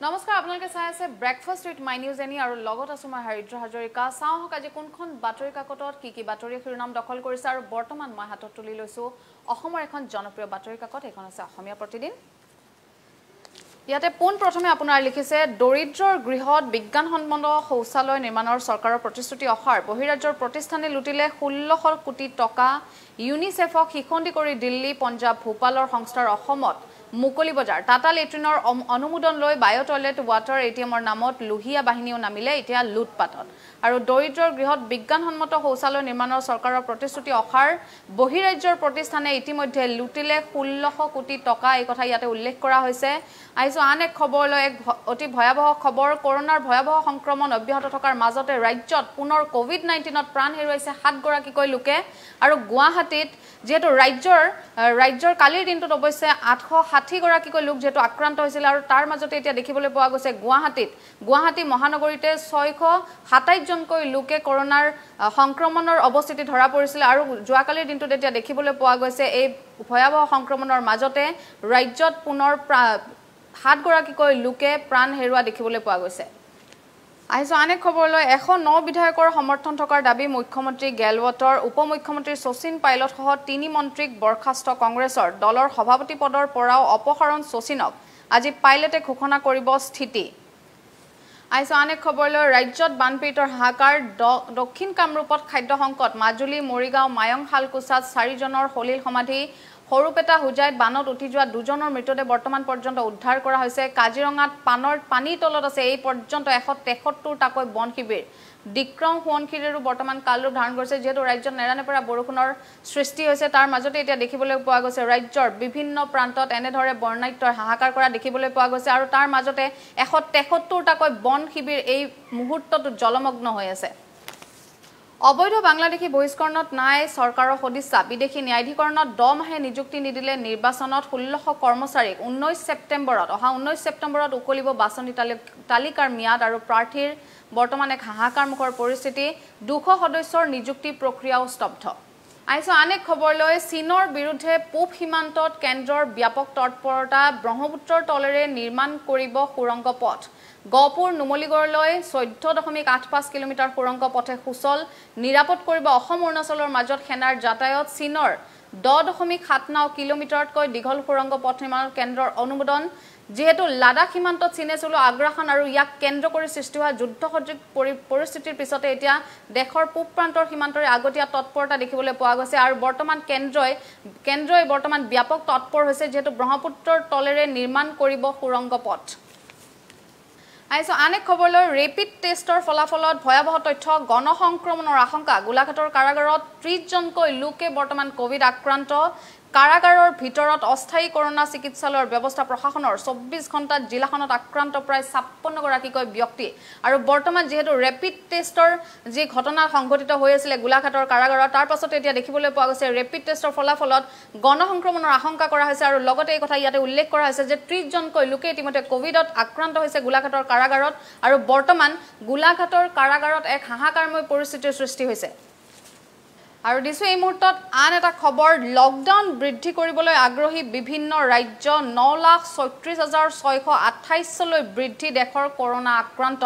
নমস্কাৰ আপোনালোকে চাই আছে breakfast with my news any আৰু লগত আছো মই হৰিদ্ৰ হাজৰিকা চাওঁক আজি কোনখন বাতৰি কাকতত কি বাতৰি শিৰোনাম দখল কৰিছে আৰু বৰ্তমান মই হাতত তুলি লৈছো অসমৰ এখন জনপ্ৰিয় বাতৰি কাকত এখন আছে অসমীয়া প্ৰতিদিন ইয়াতে পোন প্ৰথমে আপোনাৰ লিখিছে দৰিদ্ৰৰ গৃহত বিজ্ঞানসন্মত শৌচালয় নিৰ্মাণৰ চৰকাৰৰ প্ৰতিশ্ৰুতি অহাৰ বহিৰাজ্যৰ প্ৰতিষ্ঠানে লুটিলে 1600 কোটি টকা ইউনিসেফক শিখণ্ডি কৰি দিল্লী পঞ্জাব ভোপালৰ সংস্থাৰ অসমত মুকলি বজাৰ টাটা লেট্ৰিনৰ অনুমোদন লৈ বায়ো টয়লেট ওয়াটাৰ এটিএমৰ নামত লোহিয়া বাহিনীও নামিলে এতিয়া লুটপাটত আৰু দৰিদ্ৰৰ গৃহত বিজ্ঞানসন্মত শৌচালয় নিৰ্মাণৰ চৰকাৰৰ প্ৰতিশ্ৰুতি অহাৰ বহিৰাজ্যৰ প্ৰতিষ্ঠানে ইতিমধ্যে লুটিলে 1600 কোটি টকা এই কথা ইয়াতে উল্লেখ কৰা হৈছে আইছো আন এক খবৰলৈ এক অতি ভয়াবহ খবৰ কৰোনাৰ ভয়াবহ সংক্ৰমণ অব্যাহত থকাৰ মাজতে ৰাজ্যত পুনৰ কোভিড-19ত প্ৰাণ হেৰুৱাইছে 7 গৰাকীকৈ লোকে আৰু গুৱাহাটীত যেহেতু ৰাজ্যৰ কালিৰ দিনটোত অৱশ্যে 860 গৰাকীকৈ লোক যেহেতু আক্ৰান্ত হৈছিল আৰু তাৰ মাজতে এতিয়া দেখিবলৈ পোৱা গৈছে গুৱাহাটী মহানগৰীতে 627 জনকৈ লোকে কৰোনাৰ সংক্ৰমণৰ অৱস্থিতি ধৰা পৰিছিল আৰু যোৱাকালিৰ দিনটোত এতিয়া দেখিবলৈ পোৱা গৈছে এই ভয়াবহ সংক্ৰমণৰ মাজতে ৰাজ্যত পুনৰ 7 গৰাকীকৈ লোকে প্ৰাণ হেৰুৱা দেখিবলৈ পোৱা গৈছে আইছো আন এক খবৰলৈ 109 বিধায়কৰ সমৰ্থন থকাৰ দাবী মুখ্যমন্ত্ৰী গেলৱটৰ উপমুখ্যমন্ত্ৰী শচীন পাইলট সহ 3 মন্ত্ৰীক বৰখাস্ত কংগ্ৰেছৰ দলৰ সভাপতি পদৰ পৰাও অপসাৰণ শচীনক আজি পাইলটে ঘোষণা কৰিব স্থিতি আইছো আন এক খবৰলৈ ৰাজ্যত বানপীড়িতৰ হাহাকাৰ দক্ষিণ কামৰূপত খাদ্য সংকট মাজুলী মৰিগাঁও মায়ং হালকুছাত 4 জনৰ হলিল সমাধি সৰুপেটা হুজাইত বানত উঠি যোৱা 2 জনৰ মৃতদেহ বৰ্তমান পৰ্যন্ত উদ্ধাৰ কৰা হৈছে কাজিৰঙাত পানীৰ তলত আছে এই পৰ্যন্ত 173 টাকৈ বন শিবিৰ ডিক্ৰম সোৱনশিৰিৰো বৰ্তমান কালৰূপ ধাৰণ কৰিছে যেহেতু ৰাজ্যত নেৰানেপেৰা বৰষুণৰ সৃষ্টি হৈছে তাৰ মাজতে এতিয়া দেখিবলৈ পোৱা গৈছে ৰাজ্যৰ বিভিন্ন প্ৰান্তত এনেধৰে বৰ্ণাঢ্যৰ হাহাকাৰ কৰা দেখিবলৈ পোৱা গৈছে আৰু তাৰ মাজতে 173 টাকৈ বন শিবিৰ এই মুহূৰ্তত জলমগ্ন হৈ আছে অবৈধ বাংলাদেশী বহিষ্কৰণত নাই চৰকাৰৰ সদিচ্ছা বিদেশী ন্যায়াধিকৰণত 10 মাহে নিযুক্তি নিদিলে নিৰ্বাচনত 1600 কৰ্মচাৰীক 19 ছেপ্টেম্বৰত উকলিব বাছনি তালিকাৰ ম্যাদ আৰু প্ৰাৰ্থীৰ বৰ্তমান এক হাহাকাৰমুখৰ পৰিস্থিতি 200 সদস্যৰ নিযুক্তি প্ৰক্ৰিয়াও স্তব্ধ আইছো আন এক খবৰলৈ চীনৰ বিৰুদ্ধে পূব সীমান্তত কেন্দ্ৰৰ ব্যাপক তৎপৰতা ব্ৰহ্মপুত্ৰৰ তলেৰে নিৰ্মাণ কৰিব সুৰংগ পথ গহপুৰ নুমলীগড়লৈ 14.85 কিলোমিটাৰ সুৰংগ পথে সুচল নিৰাপদ কৰিব অসম অৰুণাচলৰ মাজত সেনাৰ যাতায়ত চীনৰ 10.79 কিলোমিটাৰতকৈ দীঘল সুৰংগ পথ নিৰ্মাণৰ কেন্দ্ৰৰ অনুমোদন যেহেতু লাডাখ সীমান্তত চীনে চলোৱা আগ্ৰাসন আৰু ইয়াক কেন্দ্ৰ কৰি সৃষ্টি হোৱা যুদ্ধসদৃশ পৰিস্থিতিৰ পিছতে এতিয়া দেশৰ পূব প্ৰান্তৰ সীমান্তৰে আগতীয়া তৎপৰতা দেখিবলৈ পোৱা গৈছে আৰু বৰ্তমান কেন্দ্ৰই বৰ্তমান ব্যাপক তৎপৰ হৈছে যেহেতু ব্ৰহ্মপুত্ৰৰ তলেৰে নিৰ্মাণ কৰিব সুৰংগ পথ আইছো আন এক খবৰলৈ ৰেপিড টেষ্টৰ ফলাফলত ভয়াবহ তথ্য গণসংক্ৰমণৰ আশংকা গোলাঘাটৰ কাৰাগাৰত 30 জনকৈ লোকে বৰ্তমান কোভিড আক্ৰান্ত কাৰাগাৰৰ ভিতৰত অস্থায়ী কৰোনা চিকিৎসালয়ৰ ব্যৱস্থা প্ৰশাসনৰ 24 ঘণ্টাত জিলাখনত আক্ৰান্ত প্ৰায় 56 গৰাকীকৈ ব্যক্তি আৰু বৰ্তমান যেহেতু ৰেপিড টেষ্টৰ যি ঘটনা সংঘটিত হৈ আছিল গোলাঘাটৰ কাৰাগাৰত তাৰ পাছতে এতিয়া দেখিবলৈ পোৱা গৈছে ৰেপিড টেষ্টৰ ফলাফলত গণসংক্ৰমণৰ আশংকা কৰা হৈছে আৰু লগতে এই কথা ইয়াতে উল্লেখ কৰা হৈছে যে 30 জনকৈ লোকে ইতিমধ্যে কোভিডত আক্ৰান্ত হৈছে গোলাঘাটৰ কাৰাগাৰত আৰু বৰ্তমান গোলাঘাটৰ কাৰাগাৰত এক হাহাকাৰময় পৰিস্থিতিৰ সৃষ্টি হৈছে আৰু দিছো এই মুহূৰ্তত আন এটা খবৰ লকডাউন বৃদ্ধি কৰিবলৈ আগ্ৰহী বিভিন্ন ৰাজ্য 9,36,628 লৈ বৃদ্ধি দেশৰ কৰোনা আক্ৰান্ত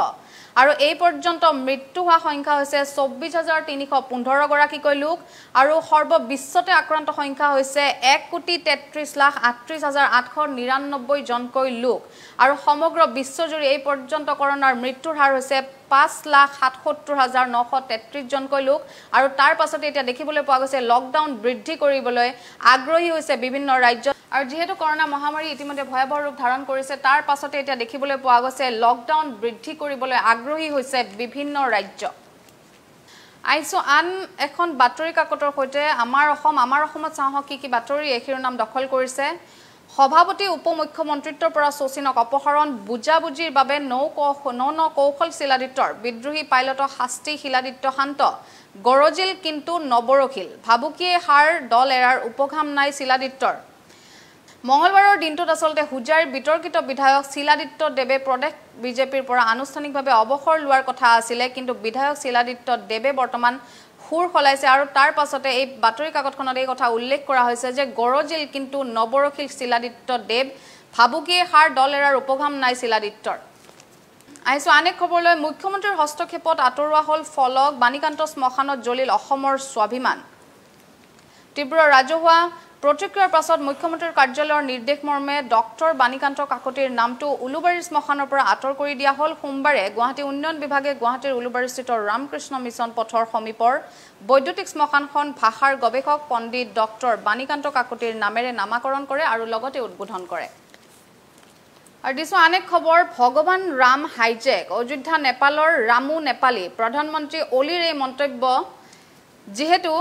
আৰু এই পৰ্যন্ত মৃত্যু হোৱা সংখ্যা হৈছে 24,315 গৰাকীকৈ লোক আৰু সৰ্ববিশ্বতে আক্ৰান্ত সংখ্যা হৈছে 1,33,38,899 জনকৈ লোক আৰু সমগ্ৰ বিশ্বজুৰি এই পৰ্যন্ত কৰোনাৰ মৃত্যুৰ হাৰ হৈছে 5,77,933 জনকৈ লোক আৰু তাৰ পাছতে এতিয়া দেখিবলৈ পোৱা গৈছে লকডাউন বৃদ্ধি কৰিবলৈ আগ্ৰহী হৈছে বিভিন্ন ৰাজ্য আৰু যেহেতু কৰোনা মহামাৰী ইতিমধ্যে ভয়াবহ ৰূপ ধাৰণ কৰিছে তাৰ পাছতে এতিয়া দেখিবলৈ পোৱা গৈছে লকডাউন বৃদ্ধি কৰিবলৈ আগ্ৰহী হৈছে বিভিন্ন ৰাজ্য আইছো আন এখন বাতৰি কাকতৰ সৈতে আমাৰ অসমত চাওঁক কি বাতৰি এই শিৰোনাম দখল কৰিছে সভাপতি উপমুখ্যমন্ত্ৰীত্বৰ পৰা শচীনক অপসাৰণ বুজাবুজিৰ বাবে কৌশল শিলাদিত্যৰ বিদ্ৰোহী পাইলটৰ শাস্তি শিলাদিত্য শান্ত গৰজিল কিন্তু নবৰখিল ভাবুকিয়ে হাৰ দল এৰাৰ উপঘাম নাই শিলাদিত্যৰ মঙ্গলবাৰৰ দিনটোত আসলতে হুজাইৰ বিতৰ্কিত বিধায়ক শিলাদিত্য দেৱে প্ৰদেশ বিজেপিৰ পৰা আনুষ্ঠানিকভাৱে অৱসৰ লোৱাৰ কথা আছিল কিন্তু বিধায়ক শিলাদিত্য দেৱে বৰ্তমান হুৰ হলাইছে আৰু তাৰ পাছতে এই বাতৰি কাকতখনত এই কথা উল্লেখ কৰা হৈছে যে গৰজিল কিন্তু নবৰখিল শিলাদিত্য দেৱ ভাবুকিয়ে সাৰ দল এৰাৰ উপঘাম নাই শিলাদিত্যৰ আহিছো আন এক খবৰলৈ মুখ্যমন্ত্ৰীৰ হস্তক্ষেপত আঁতৰোৱা হল ফলক বাণীকান্ত শ্মশানত জ্বলিল অসমৰ স্বাভিমান তীব্ৰ ৰাজহুৱা প্ৰতিক্ৰিয়াৰ পাছত মুখ্যমন্ত্ৰীৰ কাৰ্যালয়ৰ নিৰ্দেশ মৰ্মে ডক্টৰ বাণীকান্ত কাকতিৰ নামটো উলুবাৰী শ্মশানৰ পৰা আঁতৰ কৰি দিয়া হল সোমবাৰে গুৱাহাটী উন্নয়ন বিভাগে গুৱাহাটীৰ উলুবাৰীস্থিত ৰামকৃষ্ণ মিছন পথৰ সমীপৰ বৈদ্যুতিক শ্মশানখন ভাষাৰ গৱেষক পণ্ডিত ডক্টৰ বাণীকান্ত কাকতিৰ নামেৰে নামাকৰণ কৰে আৰু লগতে উদ্বোধন কৰে আৰু দিছো আন এক খবৰ ভগৱান ৰাম হাইজেক অযোধ্যা নেপালৰ ৰামু নেপালী প্ৰধানমন্ত্ৰী অলিৰ এই মন্তব্য যেহেতু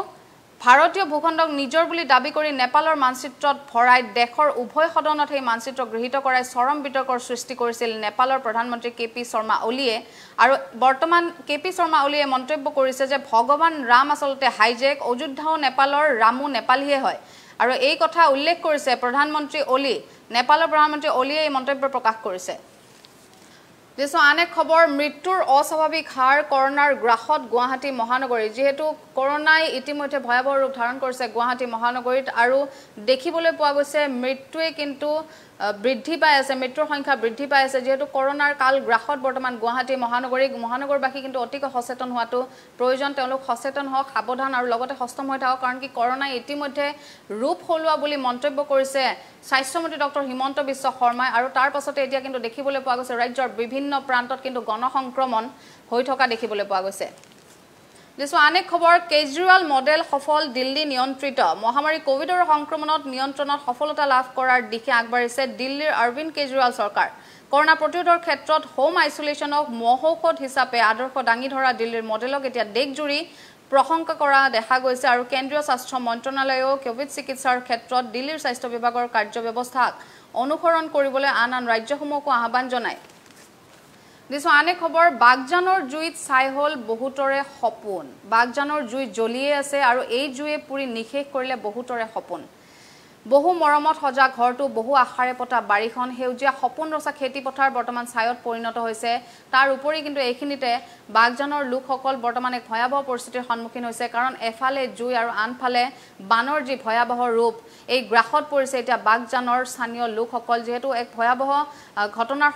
ভাৰতীয় ভূখণ্ডক নিজৰ বুলি দাবী কৰি নেপালৰ মানচিত্ৰত ভৰাই দেশৰ উভয় সদনত এই মানচিত্ৰ গৃহীত কৰাই চৰম বিতৰ্কৰ সৃষ্টি কৰিছিল নেপালৰ প্ৰধানমন্ত্ৰী কেপি শৰ্মা অলিয়ে আৰু বৰ্তমান কেপি শৰ্মা অলিয়ে মন্তব্য কৰিছে যে ভগৱান ৰাম আসলতে হাইজেক অযোধ্যাও নেপালৰ ৰামু নেপালীয়ে হয় আৰু এই কথা উল্লেখ কৰিছে প্ৰধানমন্ত্ৰী অলি নেপালৰ প্ৰধানমন্ত্ৰী অলিয়ে এই মন্তব্য প্ৰকাশ কৰিছে দিছো আন এক খবৰ মৃত্যুৰ অস্বাভাৱিক হাৰ কৰোনাৰ গ্ৰাহত গুৱাহাটী মহানগৰী যেহেতু কৰোনাই ইতিমধ্যে ভয়াবহ ৰূপ ধাৰণ কৰিছে গুৱাহাটী মহানগৰীত আৰু দেখিবলৈ পোৱা গৈছে মৃত্যুৱে কিন্তু বৃদ্ধি পাই আছে মৃত্যুৰ সংখ্যা বৃদ্ধি পাই আছে যেহেতু কৰোনাৰ কাল গ্ৰাহত বৰ্তমান গুৱাহাটী মহানগৰবাসী কিন্তু অতিকৈ সচেতন হোৱাটো প্ৰয়োজন তেওঁলোক সচেতন হওক সাৱধান আৰু লগতে সষ্টম হৈ থাকক কাৰণ কি কৰোনাই ইতিমধ্যে ৰূপ সলোৱা বুলি মন্তব্য কৰিছে স্বাস্থ্যমন্ত্ৰী ডক্টৰ হিমন্ত বিশ্ব শৰ্মাই আৰু তাৰ পাছতে এতিয়া কিন্তু দেখিবলৈ পোৱা গৈছে ৰাজ্যৰ বিভিন্ন প্ৰান্তত কিন্তু গণসংক্ৰমণ হৈ থকা দেখিবলৈ পোৱা গৈছে দিছো আন এক খবৰ কেজৰিৱাল মডেল সফল দিল্লী নিয়ন্ত্ৰিত মহামাৰী কোভিডৰ সংক্ৰমণত নিয়ন্ত্ৰণত সফলতা লাভ কৰাৰ দিশে আগবাঢ়িছে দিল্লীৰ অৰবিন্দ কেজৰিৱাল চৰকাৰ কৰোনা প্ৰতিৰোধৰ ক্ষেত্ৰত হোম আইসোলেশনক মহৌষধ হিচাপে আদৰ্শ দাঙি ধৰা দিল্লীৰ মডেলক এতিয়া দেশজুৰি প্ৰশংসা কৰা দেখা গৈছে আৰু কেন্দ্ৰীয় স্বাস্থ্য মন্ত্ৰালয়েও কোভিড চিকিৎসাৰ ক্ষেত্ৰত দিল্লীৰ স্বাস্থ্য বিভাগৰ কাৰ্যব্যৱস্থাক অনুসৰণ কৰিবলৈ আন ৰাজ্যসমূহকো আহ্বান জনায় দিছো আন এক খবৰ বাগজানৰ জুইত ছাই হল বহুতৰে সপোন বাগজানৰ জুই জ্বলিয়ে আছে আৰু এই জুয়ে পুৰি নিশেষ কৰিলে বহুতৰে সপোন বহু মৰমত সজা ঘৰটো বহু আশাৰে পতা বাৰীখন হেউজিয়া সপোন ৰচা খেতি পথাৰ বৰ্তমান ছাইত পৰিণত হৈছে তাৰ উপৰি কিন্তু এইখিনিতে বাগজানৰ লোকসকল বৰ্তমান এক ভয়াবহ পৰিস্থিতিৰ সন্মুখীন হৈছে কাৰণ এফালে জুই আৰু আনফালে বানৰ যি ভয়াবহ ৰূপ এই গ্ৰাহত পৰিছে এতিয়া বাগজানৰ স্থানীয় লোকসকল যেহেতু এক ভয়াবহ ঘটনাৰ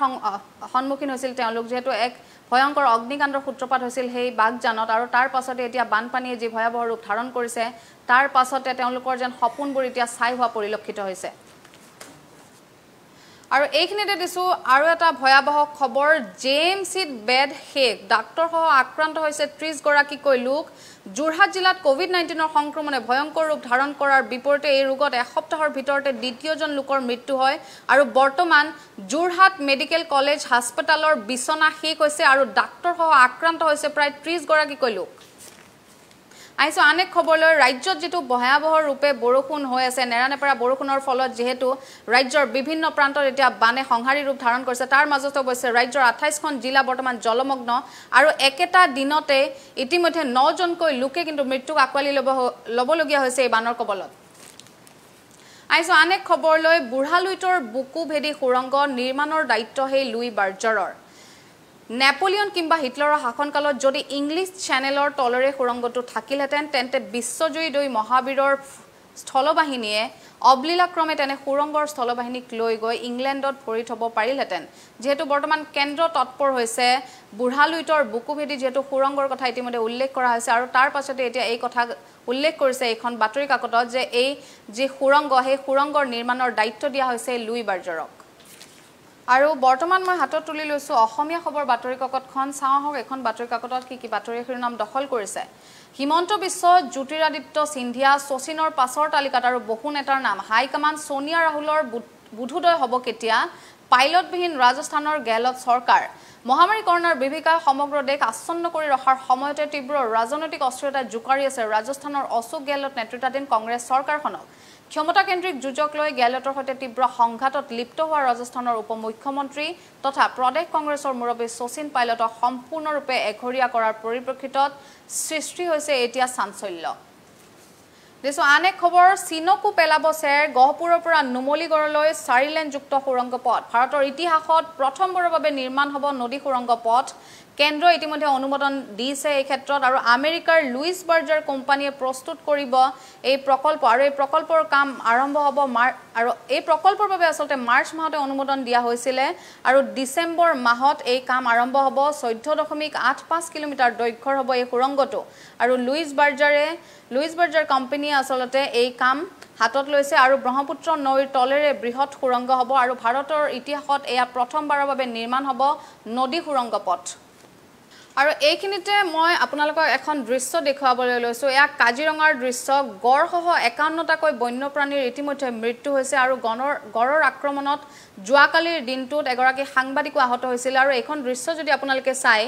সন্মুখীন হৈছিল তেওঁলোক যেহেতু এক ভয়ংকৰ অগ্নিকাণ্ডৰ সূত্ৰপাত হৈছিল সেই বাগজানত আৰু তাৰ পাছতে এতিয়া বানপানীয়ে যি ভয়াবহ ৰূপ ধাৰণ কৰিছে তাৰ পাছতে তেওঁলোকৰ যেন সপোনবোৰ এতিয়া ছাই হোৱা পৰিলক্ষিত হৈছে আৰু এইখিনিতে দিছো আৰু এটা ভয়াবহ খবৰ জেএমচিত বেড শেষ ডাক্তৰসহ আক্ৰান্ত হৈছে 30 গৰাকীকৈ লোক যোৰহাট জিলাত কোভিড-19ৰ সংক্ৰমণে ভয়ংকৰ ৰূপ ধাৰণ কৰাৰ বিপৰীতে এই ৰোগত এসপ্তাহৰ ভিতৰতে দ্বিতীয়জন লোকৰ মৃত্যু হয় আৰু বৰ্তমান যোৰহাট মেডিকেল কলেজ হাস্পতালৰ বিছনা শেষ হৈছে আৰু ডাক্তৰসহ আক্ৰান্ত হৈছে প্ৰায় 30 গৰাকীকৈ লোক আইছো আন এক খবৰলৈ ৰাজ্যত যেটো ভয়াবহ ৰূপে বৰষুণ হৈ আছে নেৰানেপৰা বৰষুণৰ ফলত যেহেতু ৰাজ্যৰ বিভিন্ন প্ৰান্তত এতিয়া বানে সংহাৰী ৰূপ ধাৰণ কৰিছে তাৰ মাজতে অৱশ্যে ৰাজ্যৰ 28খন জিলা বৰ্তমান জলমগ্ন আৰু একেটা দিনতে ইতিমধ্যে 9 জনকৈ লোকে কিন্তু মৃত্যুক আকোৱালি লবলগীয়া হৈছে এই বানৰ কবলত আইছো আন এক খবৰলৈ বুঢ়ালুইতৰ বুকু ভেদি সুৰংগ নিৰ্মাণৰ দায়িত্ব হে লুই বাৰ্জাৰৰ নেপোলিয়ন কিংবা হিটলাৰৰ শাসনকালত যদি ইংলিছ চেনেলৰ তলৰে সুৰংগটো থাকিলহেতেন তেন্তে বিশ্বজয়ী দুই মহাবীৰৰ স্থলবাহিনীয়ে অবলীলাক্ৰমে তেনে সুৰংগৰ স্থলবাহিনীক লৈ গৈ ইংলেণ্ডত ভৰি থব পাৰিলহেতেন যেহেতু বৰ্তমান কেন্দ্ৰ তৎপৰ হৈছে বুঢ়ালুইতৰ বুকুভেদি যেহেতু সুৰংগৰ কথা ইতিমধ্যে উল্লেখ কৰা হৈছে আৰু তাৰ পাছতে এতিয়া এই কথা উল্লেখ কৰিছে এখন বাতৰি কাকতত যে এই যে সুৰংগ সেই সুৰংগৰ নিৰ্মাণৰ দায়িত্ব দিয়া হৈছে লুই বাৰ্জাৰক আৰু বৰ্তমান মই হাতত তুলি লৈছো অসমীয়া খবৰ বাতৰি কাকতখন চাওঁহক এখন বাতৰি কাকতত কি বাতৰি শিৰোনাম দখল কৰিছে হিমন্ত বিশ্ব জ্যোতিৰাদিত্য সিন্ধিয়া শচীনৰ পাছৰ তালিকাত আৰু বহু নেতাৰ নাম হাই কমাণ্ড সোনিয়া ৰাহুলৰ বুধোদয় হ'ব কেতিয়া পাইলটবিহীন ৰাজস্থানৰ গেহলত চৰকাৰ মহামাৰী কৰোনাৰ বিভীষিকা সমগ্ৰ দেশ আচ্ছন্ন কৰি ৰখাৰ সময়তে তীব্ৰ ৰাজনৈতিক অস্থিৰতা জোকাৰি আছে ৰাজস্থানৰ অশোক গেহলত নেতৃত্বাধীন কংগ্ৰেছ চৰকাৰখনক ক্ষমতাকেন্দ্ৰিক যুঁজক লৈ গেহলতৰ সৈতে তীব্ৰ সংঘাতত লিপ্ত হোৱা ৰাজস্থানৰ উপমুখ্যমন্ত্ৰী তথা প্ৰদেশ কংগ্ৰেছৰ মুৰব্বী শচীন পাইলটক সম্পূৰ্ণৰূপে এঘৰীয়া কৰাৰ পৰিপ্ৰেক্ষিতত সৃষ্টি হৈছে এতিয়া চাঞ্চল্য দিছো আন এক খবৰ চীনকো পেলাব চেৰ গহপুৰৰ পৰা নুমলীগড়লৈ 4 লেনযুক্ত সুৰংগ পথ ভাৰতৰ ইতিহাসত প্ৰথমবাৰৰ বাবে নিৰ্মাণ হ'ব নদী সুৰংগ পথ কেন্দ্ৰই ইতিমধ্যে অনুমোদন দিছে এই ক্ষেত্ৰত আৰু আমেৰিকাৰ লুইস বাৰ্জাৰ কোম্পানীয়ে প্ৰস্তুত কৰিব এই প্ৰকল্প আৰু এই প্ৰকল্পৰ কাম আৰম্ভ হ'ব আৰু এই প্ৰকল্পৰ বাবে আসলতে মাৰ্চ মাহতে অনুমোদন দিয়া হৈছিল আৰু ডিসেম্বৰ মাহত এই কাম আৰম্ভ হ'ব 14.85 কিলোমিটাৰ দৈৰ্ঘ্যৰ হ'ব এই সুৰংগটো আৰু লুইস বাৰ্জাৰ কোম্পানীয়ে আসলতে এই কাম হাতত লৈছে আৰু ব্ৰহ্মপুত্ৰ নৈৰ তলেৰে বৃহৎ সুৰংগ হ'ব আৰু ভাৰতৰ ইতিহাসত এয়া প্ৰথমবাৰৰ বাবে নিৰ্মাণ হ'ব নদী সুৰংগ পথ আৰু এইখিনিতে মই আপোনালোকক এখন দৃশ্য দেখুৱাবলৈ লৈছো এয়া কাজিৰঙাৰ দৃশ্য গড়সহ 51টাকৈ বন্যপ্ৰাণীৰ ইতিমধ্যে মৃত্যু হৈছে আৰু গড়ৰ আক্ৰমণত যোৱাকালিৰ দিনটোত এগৰাকী সাংবাদিকো আহত হৈছিল আৰু এখন দৃশ্য যদি আপোনালোকে চাই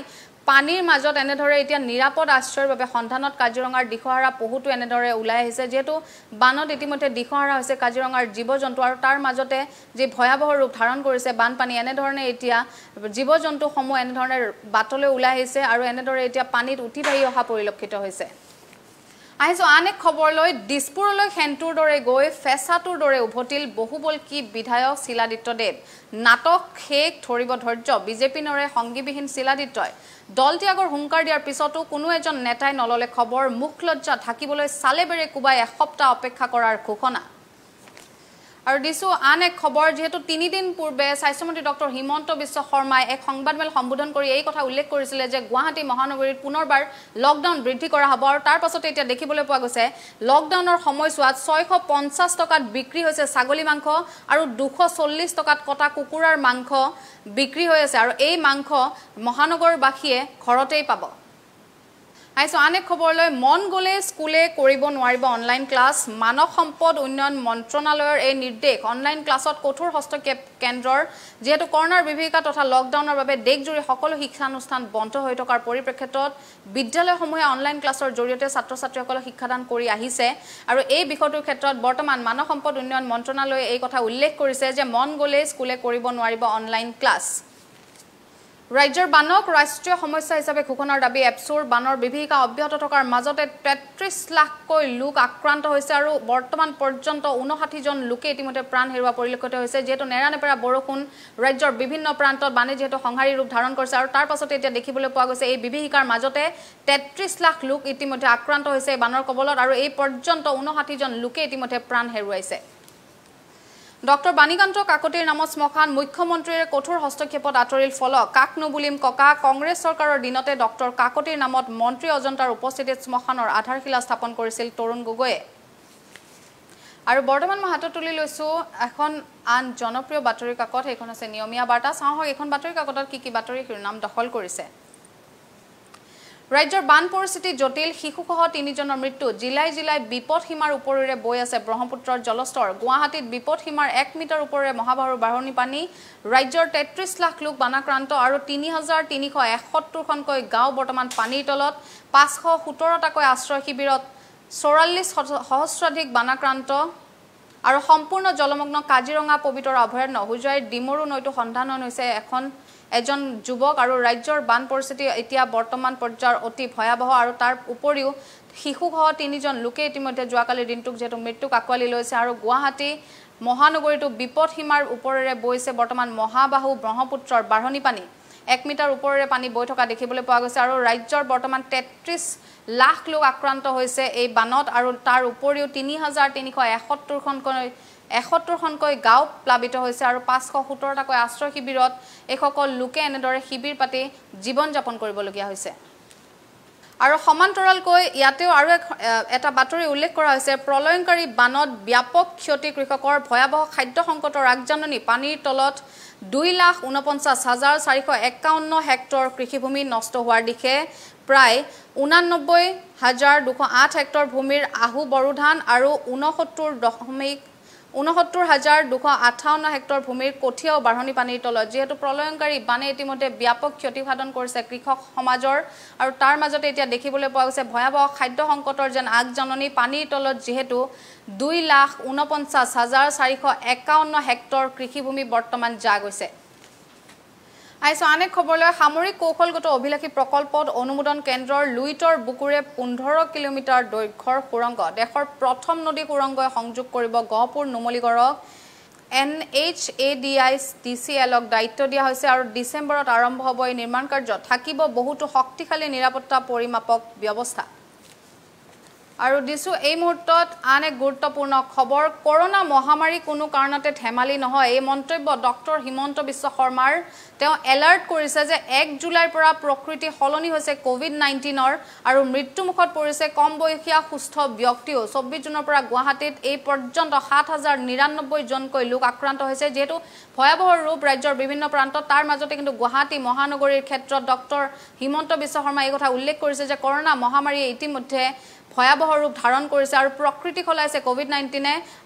পানীৰ মাজত এনেধৰে এতিয়া নিৰাপদ আশ্ৰয়ৰ বাবে সন্ধানত কাজিৰঙাৰ দিশহাৰা পহুটো এনেধৰে ওলাই আহিছে যেহেতু বানত ইতিমধ্যে দিশহাৰা হৈছে কাজিৰঙাৰ জীৱ-জন্তু আৰু তাৰ মাজতে যে ভয়াবহ ৰূপ ধাৰণ কৰিছে বানপানী এনেধৰণে এতিয়া জীৱ-জন্তুসমূহ এনেধৰণে বাটলৈ ওলাই আহিছে আৰু এনেধৰে এতিয়া পানীত উঠি ভাহি অহা পৰিলক্ষিত হৈছে আহিছো আন এক খবৰলৈ দিছপুৰলৈ খেন্তুৰ দৰে গৈ ফেচাটোৰ দৰে উভতিল বহুবলকি বিধায়ক শিলাদিত্যদেৱ নাটক শেষ ধৰিব ধৈৰ্য বিজেপি নৰে সংগীবিহীন শিলাদিত্যই দল ত্যাগৰ হুংকাৰ দিয়াৰ পিছতো কোনো এজন নেতাই নললে খবৰ মুখলজ্জা ঢাকিবলৈ সালেবেৰে কুবাই এসপ্তাহ অপেক্ষা কৰাৰ ঘোষণা আৰু দিছো আন এক খবৰ যেহেতু 3 দিন পূৰ্বে স্বাস্থ্যমন্ত্ৰী ডক্টৰ হিমন্ত বিশ্ব শৰ্মাই এক সংবাদমেল সম্বোধন কৰি এই কথা উল্লেখ কৰিছিল যে গুৱাহাটী মহানগৰীত পুনৰবাৰ লকডাউন বৃদ্ধি কৰা হ'ব আৰু তাৰ পাছতে এতিয়া দেখিবলৈ পোৱা গৈছে লকডাউনৰ সময়ছোৱাত 650 টকাত বিক্ৰী হৈছে ছাগলী মাংস আৰু 240 টকাত কটা কুকুৰাৰ মাংস বিক্ৰী হৈ আছে আৰু এই মাংস মহানগৰবাসীয়ে ঘৰতেই পাব আইছো আনেক খবৰলৈ মন গলে স্কুলে কৰিব নোৱাৰিব অনলাইন ক্লাছ মানৱ সম্পদ উন্নয়ন মন্ত্ৰণালয়ৰ এই নিৰ্দেশ অনলাইন ক্লাছত কঠোৰ হস্তক্ষেপ কেন্দ্ৰৰ যেহেতু কৰোনাৰ বিভীষিকা তথা লকডাউনৰ বাবে দেশজুৰি সকলো শিক্ষানুষ্ঠান বন্ধ হৈ থকাৰ পৰিপ্ৰেক্ষিতত বিদ্যালয়সমূহে অনলাইন ক্লাছৰ জৰিয়তে ছাত্ৰ-ছাত্ৰীসকলক শিক্ষাদান কৰি আহিছে আৰু এই বিষয়টোৰ ক্ষেত্ৰত বৰ্তমান মানৱ সম্পদ উন্নয়ন মন্ত্ৰণালয়ে এই কথা উল্লেখ কৰিছে যে মন গলে স্কুলে কৰিব নোৱাৰিব অনলাইন ক্লাছ ৰাজ্যৰ বানক ৰাষ্ট্ৰীয় সমস্যা হিচাপে ঘোষণাৰ দাবী এপছুৰ বানৰ বিভীষিকা অব্যাহত থকাৰ মাজতে 33 লাখকৈ লোক আক্ৰান্ত হৈছে আৰু বৰ্তমান পৰ্যন্ত 59 জন লোকে ইতিমধ্যে প্ৰাণ হেৰুৱা পৰিলক্ষিত হৈছে যেহেতু নেৰানেপেৰা বৰষুণ ৰাজ্যৰ বিভিন্ন প্ৰান্তত বানে যেহেতু সংহাৰী ৰূপ ধাৰণ কৰিছে আৰু তাৰ পাছতে এতিয়া দেখিবলৈ পোৱা গৈছে এই বিভীষিকাৰ মাজতে 33 লাখ লোক ইতিমধ্যে আক্ৰান্ত হৈছে বানৰ কবলত আৰু এই পৰ্যন্ত 59 জন লোকে ইতিমধ্যে প্ৰাণ হেৰুৱাইছে ডক্টৰ বাণীকান্ত কাকতিৰ নামত শ্মশান মুখ্যমন্ত্ৰীৰ কঠোৰ হস্তক্ষেপত আঁতৰিল ফলক কাক নুবুলিম ককা কংগ্ৰেছ চৰকাৰৰ দিনতে ডক্টৰ কাকতিৰ নামত মন্ত্ৰী অজন্তাৰ উপস্থিতিত শ্মশানৰ আধাৰশিলা স্থাপন কৰিছিল তৰুণ গগৈয়ে আৰু বৰ্তমান মই হাতত তুলি লৈছো এখন আন জনপ্ৰিয় বাতৰি কাকত এইখন আছে নিয়মীয়া বাৰ্তা চাওঁ এখন বাতৰি কাকতত কি বাতৰি শিৰোনাম দখল কৰিছে ৰাজ্যৰ বান পৰিস্থিতি জটিল শিশুসহ 3 জনৰ মৃত্যু জিলাই বিপদ সীমাৰ ওপৰেৰে বৈ আছে ব্ৰহ্মপুত্ৰৰ জলস্তৰ গুৱাহাটীত বিপদ সীমাৰ 1 মিটাৰ ওপৰেৰে মহাবাহুৰ বাঢ়নি পানী ৰাজ্যৰ 33 লাখ লোক বানাক্ৰান্ত আৰু 3371খনকৈ গাঁও বৰ্তমান পানীৰ তলত 517টাকৈ আশ্ৰয় শিবিৰত 44 সহস্ৰাধিক বানাক্ৰান্ত আৰু সম্পূৰ্ণ জলমগ্ন কাজিৰঙা পবিতৰ অভয়াৰণ্য হুজাইৰ ডিমৰু নৈটো সন্ধান হৈছে এজন যুৱক আৰু ৰাজ্যৰ বান পৰিস্থিতি এতিয়া বৰ্তমান পৰ্যায়ৰ অতি ভয়াবহ আৰু তাৰ উপৰিও শিশুসহ 3 জন লোকে ইতিমধ্যে যোৱাকালিৰ দিনটোক যেহেতু মৃত্যুক আঁকোৱালি লৈছে আৰু গুৱাহাটী মহানগৰীটো বিপদ সীমাৰ ওপৰেৰে বৈছে বৰ্তমান মহাবাহু ব্ৰহ্মপুত্ৰৰ বাঢ়নি পানী 1 মিটাৰ ওপৰেৰে পানী বৈ থকা দেখিবলৈ পোৱা গৈছে আৰু ৰাজ্যৰ বৰ্তমান 33 লাখ লোক আক্ৰান্ত হৈছে এই বানত আৰু তাৰ উপৰিও 3371খনকৈ গাঁও প্লাবিত হৈছে আৰু 517টাকৈ আশ্ৰয় শিবিৰত এইসকল লোকে এনেদৰে শিবিৰ পাতি জীৱন যাপন কৰিবলগীয়া হৈছে আৰু সমান্তৰালকৈ ইয়াতেও আৰু এটা বাতৰি উল্লেখ কৰা হৈছে প্ৰলয়ংকাৰী বানত ব্যাপক ক্ষতি কৃষকৰ ভয়াবহ খাদ্য সংকটৰ আগজাননী পানীৰ তলত 2,49,451 হেক্টৰ কৃষিভূমি নষ্ট হোৱাৰ দিশে প্ৰায় 89,208 হেক্টৰ ভূমিৰ আহু বৰুধান আৰু 69,258 হেক্টৰ ভূমিৰ কঠিয়াও বাঢ়নি পানীৰ তলত যেহেতু প্ৰলয়ংকাৰী বানে ইতিমধ্যে ব্যাপক ক্ষতিসাধন কৰিছে কৃষক সমাজৰ আৰু তাৰ মাজতে এতিয়া দেখিবলৈ পোৱা গৈছে ভয়াবহ খাদ্য সংকটৰ যেন আগজাননী পানীৰ তলত যেহেতু 2,49,451 হেক্টৰ কৃষিভূমি বৰ্তমান যা গৈছে আইছো অনেক খবৰলৈ সামৰিক কৌশলগত অভিলাষী প্ৰকল্পত অনুমোদন কেন্দ্ৰৰ লুইটৰ বুকুৰে 15 কিলোমিটাৰ দৈৰ্ঘ্যৰ সুৰংগ দেশৰ প্ৰথম নদী সুৰংগই সংযোগ কৰিব গহপুৰ নুমলীগড়ক NHADICCLক দায়িত্ব দিয়া হৈছে আৰু ডিসেম্বৰত আৰম্ভ হ'ব এই নিৰ্মাণ কাৰ্য থাকিব বহুতো শক্তিশালী নিৰাপত্তা পৰিমাপক ব্যৱস্থা আৰু দিছো এই মুহূৰ্তত আন এক গুৰুত্বপূৰ্ণ খবৰ কৰোনা মহামাৰী কোনো কাৰণতে ধেমালি নহয় এই মন্তব্য ডক্টৰ হিমন্ত বিশ্ব শৰ্মাৰ তেওঁ এলাৰ্ট কৰিছে যে 1 জুলাইৰ পৰা প্ৰকৃতি হলনি হৈছে কোভিড-19ৰ আৰু মৃত্যুমুখত পৰিছে কম বয়সীয়া সুস্থ ব্যক্তিও 24 জুনৰ পৰা গুৱাহাটীত এই পৰ্যন্ত 7099 জনকৈ লোক আক্ৰান্ত হৈছে যেহেতু ভয়াবহ ৰূপ ৰাজ্যৰ বিভিন্ন প্ৰান্তত তাৰ মাজতে কিন্তু গুৱাহাটী মহানগৰীৰ ক্ষেত্ৰত ডক্টৰ হিমন্ত বিশ্ব শৰ্মা এই কথা উল্লেখ কৰিছে যে কৰোনা মহামাৰীয়ে ইতিমধ্যে ভয়াবহ ৰূপ ধাৰণ কৰিছে আৰু প্ৰকৃতি খলাইছে কোভিড-19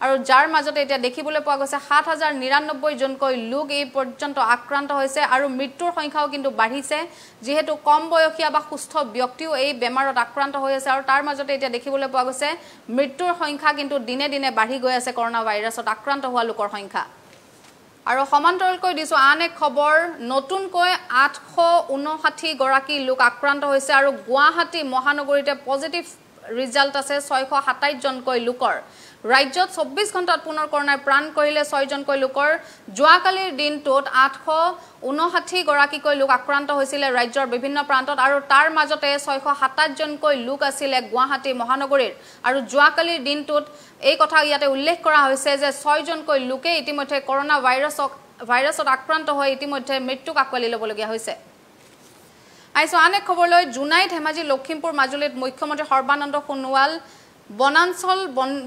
আৰু যাৰ মাজতে এতিয়া দেখিবলৈ পোৱা গৈছে 7099 জনকৈ লোক এই পৰ্যন্ত আক্ৰান্ত হৈছে আৰু মৃত্যুৰ সংখ্যাও কিন্তু বাঢ়িছে যেহেতু কম বয়সীয়া বা সুস্থ ব্যক্তিও এই বেমাৰত আক্ৰান্ত হৈ আছে আৰু তাৰ মাজতে এতিয়া দেখিবলৈ পোৱা গৈছে মৃত্যুৰ সংখ্যা কিন্তু দিনে দিনে বাঢ়ি গৈ আছে কৰোনা ভাইৰাছত আক্ৰান্ত হোৱা লোকৰ সংখ্যা আৰু সমান্তৰালকৈ দিছো আন এক খবৰ নতুনকৈ 859 গৰাকী লোক আক্ৰান্ত হৈছে আৰু গুৱাহাটী মহানগৰীতে পজিটিভ ৰিজাল্ট আছে 627 জনকৈ লোকৰ ৰাজ্যত 24 ঘণ্টাত পুনৰ কৰোনাৰ প্ৰাণ কৰিলে 6 জনকৈ লোকৰ যোৱাকালিৰ দিনটোত 859 গৰাকীকৈ লোক আক্ৰান্ত হৈছিল ৰাজ্যৰ বিভিন্ন প্ৰান্তত আৰু তাৰ মাজতে 627 জনকৈ লোক আছিল গুৱাহাটী মহানগৰীৰ আৰু যোৱাকালিৰ দিনটোত এই কথা ইয়াতে উল্লেখ কৰা হৈছে যে 6 জনকৈ লোকে ইতিমধ্যে কৰোনা ভাইৰাছত আক্ৰান্ত হৈ ইতিমধ্যে মৃত্যুক আঁকোৱালি ল'বলগীয়া হৈছে আইছো আন এক খবৰলৈ জুনাই ধেমাজি লখিমপুৰ মাজুলীত মুখ্যমন্ত্ৰী সৰ্বানন্দ সোণোৱাল বনাঞ্চল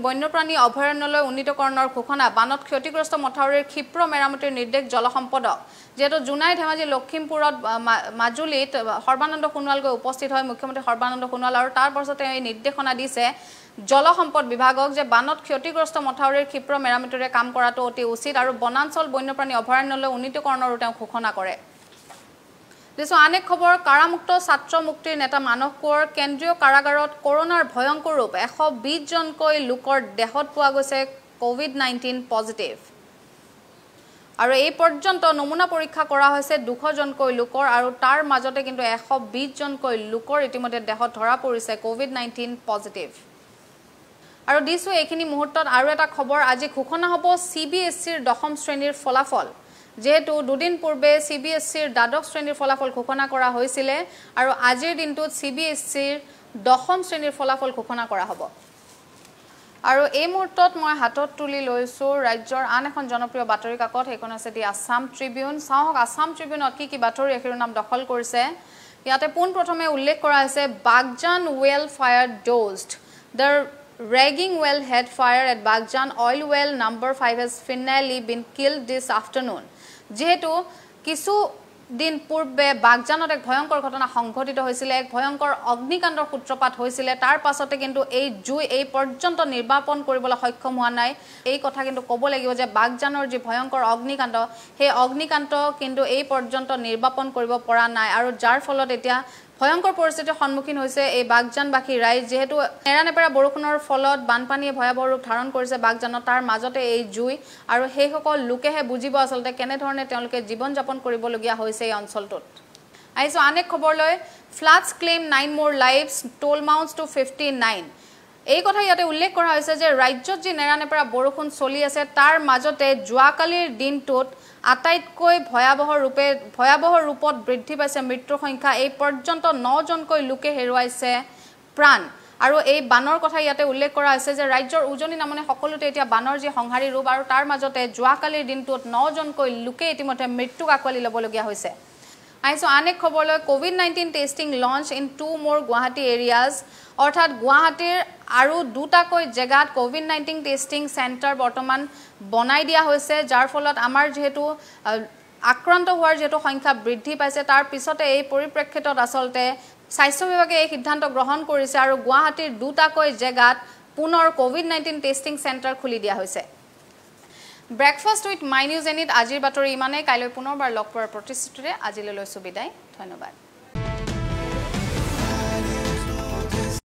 বন্যপ্ৰাণী অভয়াৰণ্যলৈ উন্নীতকৰণৰ ঘোষণা বানত ক্ষতিগ্ৰস্ত মথাউৰিৰ ক্ষিপ্ৰ মেৰামতিৰ নিৰ্দেশ জলসম্পদক যেহেতু জুনাই ধেমাজি লখিমপুৰত মাজুলীত সৰ্বানন্দ সোণোৱাল গৈ উপস্থিত হয় মুখ্যমন্ত্ৰী সৰ্বানন্দ সোণোৱাল আৰু তাৰ পাছতে এই নিৰ্দেশনা দিছে জলসম্পদ বিভাগক যে বানত ক্ষতিগ্ৰস্ত মথাউৰিৰ ক্ষিপ্ৰ মেৰামতিৰে কাম কৰাটো অতি উচিত আৰু বনাঞ্চল বন্যপ্ৰাণী অভয়াৰণ্যলৈ উন্নীতকৰণৰো তেওঁ ঘোষণা কৰে দিছো আনেক খবৰ কাৰামুক্ত ছাত্ৰ মুক্তিৰ নেতা মানস কোঁৱৰ কেন্দ্ৰীয় কাৰাগাৰত কৰোনাৰ ভয়ংকৰ ৰূপ 120 জনকৈ লোকৰ দেহত পোৱা গৈছে কোভিড-19 পজিটিভ আৰু এই পৰ্যন্ত নমুনা পৰীক্ষা কৰা হৈছে 200 জনকৈ লোকৰ আৰু তাৰ মাজতে কিন্তু 120 জনকৈ লোকৰ ইতিমধ্যে দেহত ধৰা পৰিছে কোভিড-19 পজিটিভ আৰু দিছো এইখিনি মুহূৰ্তত আৰু এটা খবৰ আজি ঘোষণা হ'ব CBSEৰ 10ম শ্ৰেণীৰ ফলাফল যেহেতু দুদিন পূৰ্বে CBSEৰ দ্বাদশ শ্ৰেণীৰ ফলাফল ঘোষণা কৰা হৈছিল আৰু আজিৰ দিনটোত CBSEৰ 10ম শ্ৰেণীৰ ফলাফল ঘোষণা কৰা হ'ব আৰু এই মুহূৰ্তত মই হাতত তুলি লৈছো ৰাজ্যৰ আন এখন জনপ্ৰিয় বাতৰি কাকত এখন আছে দি আসাম ট্ৰিবিউন চাওক আসাম ট্ৰিবিউনত কি বাতৰি শিৰোনাম দখল কৰিছে ইয়াতে পোন প্ৰথমে উল্লেখ কৰা হৈছে Baghjan well fire doused the ragging well had fire at Bagjan oil well number 5 has finally been killed this afternoon যেহেতু কিছু দিন পূৰ্বে বাগজানত এক ভয়ংকৰ ঘটনা সংঘটিত হৈছিল এক ভয়ংকৰ অগ্নিকাণ্ডৰ সূত্ৰপাত হৈছিল তাৰ পাছতে কিন্তু এই জুই এই পৰ্যন্ত নিৰ্বাপন কৰিবলৈ সক্ষম হোৱা নাই এই কথা কিন্তু ক'ব লাগিব যে বাগজানৰ যি ভয়ংকৰ অগ্নিকাণ্ড সেই অগ্নিকাণ্ড কিন্তু এই পৰ্যন্ত নিৰ্বাপন কৰিব পৰা নাই আৰু যাৰ ফলত এতিয়া ভয়ংকৰ পৰিস্থিতিৰ সন্মুখীন হৈছে এই বাগজানবাসী ৰাইজ যেহেতু নেৰানেপেৰা বৰষুণৰ ফলত বানপানীয়ে ভয়াবহ ৰূপ ধাৰণ কৰিছে বাগজানত তাৰ মাজতে এই জুই আৰু সেই সকল লোকেহে বুজিব আচলতে কেনে ধৰণে তেওঁলোকে জীৱন যাপন কৰিবলগীয়া হৈছে এই অঞ্চলটোত আইছো আন এক খবৰলৈ floods claim 9 more lives toll mounts to 59 এই কথা ইয়াতে উল্লেখ কৰা হৈছে যে ৰাজ্যত যি নেৰানেপেৰা বৰষুণ চলি আছে তাৰ মাজতে যোৱাকালিৰ দিনটোত আটাইতকৈ ভয়াবহ ৰূপত বৃদ্ধি পাইছে মৃত্যুৰ সংখ্যা এই পৰ্যন্ত 9 জনকৈ লোকে হেৰুৱাইছে প্ৰাণ আৰু এই বানৰ কথা ইয়াতে উল্লেখ কৰা হৈছে যে ৰাজ্যৰ উজনি নামনি সকলোতে এতিয়া বানৰ যি সংহাৰী ৰূপ আৰু তাৰ মাজতে যোৱাকালিৰ দিনটোত 9 জনকৈ লোকে ইতিমধ্যে মৃত্যুক আঁকোৱালি ল'বলগীয়া হৈছে আইছো আন এক খবৰলৈ কোভিড-19 testing launch in 2 more Guwahati areas অৰ্থাৎ গুৱাহাটীৰ আৰু দুটাকৈ জেগাত কোভিড-19 টেষ্টিং চেণ্টাৰ বৰ্তমান বনাই দিয়া হৈছে যাৰ ফলত আমাৰ যেহেতু আক্ৰান্ত হোৱাৰ যেহেতু সংখ্যা বৃদ্ধি পাইছে তাৰ পিছতে এই পৰিপ্ৰেক্ষিতত আচলতে স্বাস্থ্য বিভাগে এই সিদ্ধান্ত গ্ৰহণ কৰিছে আৰু গুৱাহাটীৰ দুটাকৈ জেগাত পুনৰ কোভিড-19 টেষ্টিং চেণ্টাৰ খুলি দিয়া হৈছে ব্ৰেকফাষ্ট উইথ মাই নিউজ এনিত আজিৰ বাতৰি ইমানেই কাইলৈ পুনৰবাৰ লগ পোৱাৰ প্ৰতিশ্ৰুতিৰে আজিলৈ লৈছো বিদায় ধন্যবাদ